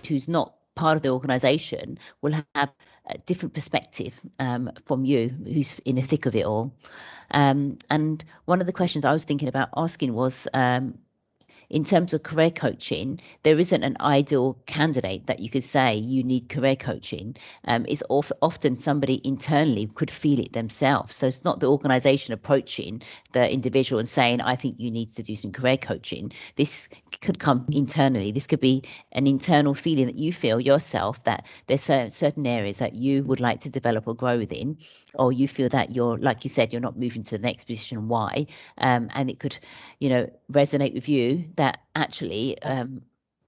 who's not part of the organization will have a different perspective from you, who's in the thick of it all. And one of the questions I was thinking about asking was, in terms of career coaching, there isn't an ideal candidate that you could say you need career coaching. It's often somebody internally could feel it themselves. So it's not the organization approaching the individual and saying, I think you need to do some career coaching. This could come internally. This could be an internal feeling that you feel yourself that there's certain areas that you would like to develop or grow within, or you feel that you're, like you said, you're not moving to the next position. Why? And it could, resonate with you that actually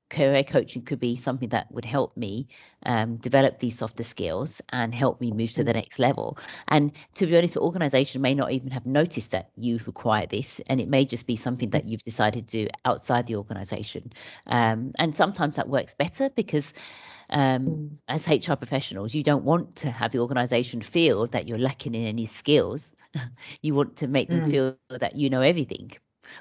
career coaching could be something that would help me develop these softer skills and help me move to the next level. And to be honest, the organization may not even have noticed that you require this, and it may just be something that you've decided to do outside the organization. And sometimes that works better because as HR professionals, you don't want to have the organization feel that you're lacking in any skills. You want to make them feel that you know everything.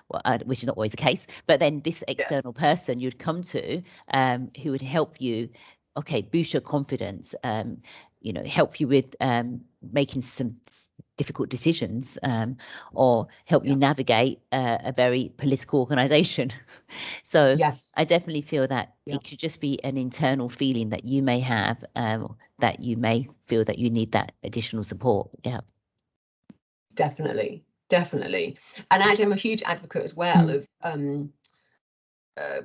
Well, which is not always the case, but then this external person you'd come to who would help you, boost your confidence, help you with making some difficult decisions, or help you navigate a very political organization. So I definitely feel that it could just be an internal feeling that you may have, that you may feel that you need that additional support. Yeah. Definitely. And actually I'm a huge advocate as well of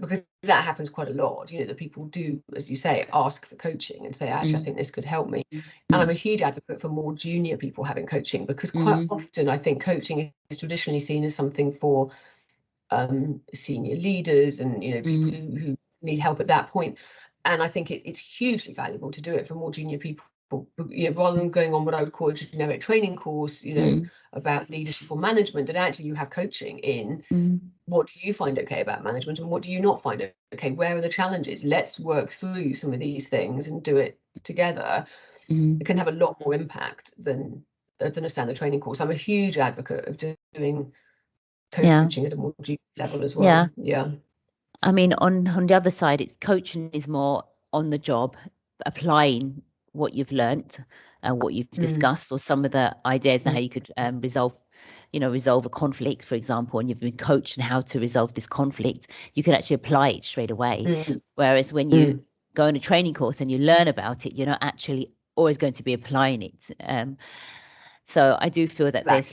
because that happens quite a lot, that people do, as you say, ask for coaching and say, actually I think this could help me. And I'm a huge advocate for more junior people having coaching, because quite often I think coaching is traditionally seen as something for senior leaders and people who need help at that point. And I think it's hugely valuable to do it for more junior people, rather than going on what I would call a generic training course, about leadership or management, that actually you have coaching in what do you find okay about management and what do you not find okay? Where are the challenges? Let's work through some of these things and do it together. It can have a lot more impact than a standard training course. I'm a huge advocate of doing coaching at a more junior level as well. Yeah. I mean, on the other side, it's coaching is more on the job, applying what you've learnt and what you've discussed, or some of the ideas on how you could resolve a conflict, for example, and you've been coached on how to resolve this conflict. You can actually apply it straight away. Whereas when you go on a training course and you learn about it, you're not actually always going to be applying it. So I do feel that there's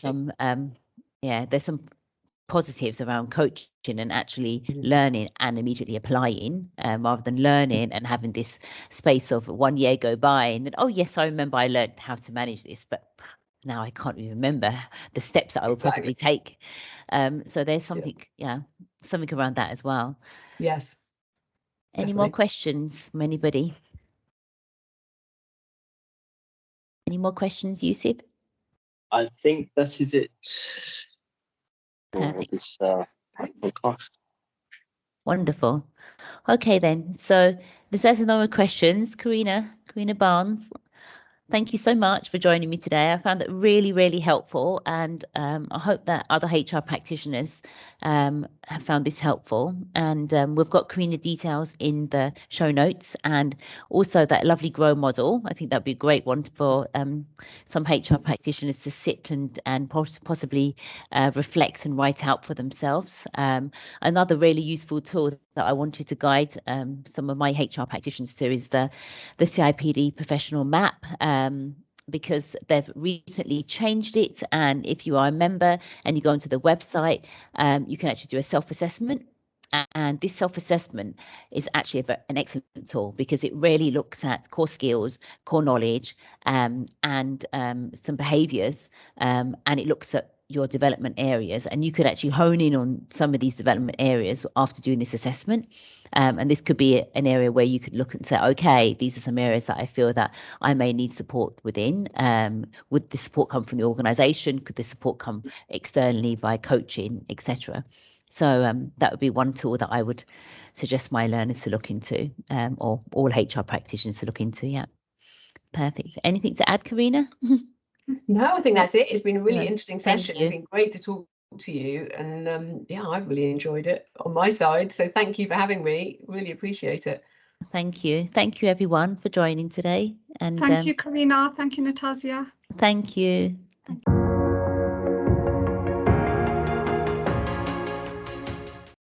some positives around coaching and actually learning and immediately applying, rather than learning and having this space of 1 year go by and oh yes, I remember I learned how to manage this, but now I can't even remember the steps that I would possibly take. So there's something around that as well. Yes. Any more questions from anybody? Any more questions, Yusuf? I think that is it. Perfect. This podcast. Wonderful. Okay then. So there's no more questions. Karina Barnes, thank you so much for joining me today. I found it really, really helpful, and I hope that other HR practitioners have found this helpful. And we've got Karina details in the show notes, and also that lovely grow model. I think that'd be a great one for some HR practitioners to sit and possibly reflect and write out for themselves. Another really useful tool that I wanted to guide some of my HR practitioners to is the CIPD professional map, because they've recently changed it. And if you are a member and you go onto the website, you can actually do a self-assessment. And this self-assessment is actually an excellent tool, because it really looks at core skills, core knowledge, and some behaviours, and it looks at your development areas, and you could actually hone in on some of these development areas after doing this assessment. And this could be an area where you could look and say, okay, these are some areas that I feel that I may need support within. Would the support come from the organisation? Could the support come externally via coaching, etc.? So that would be one tool that I would suggest my learners to look into, or all HR practitioners to look into. Yeah, perfect. Anything to add, Karina? No, I think that's it. It's been a really interesting session. It's been great to talk to you, and I've really enjoyed it on my side. So thank you for having me. Really appreciate it. Thank you. Thank you, everyone, for joining today. And thank you, Karina. Thank you, Natasja. thank you.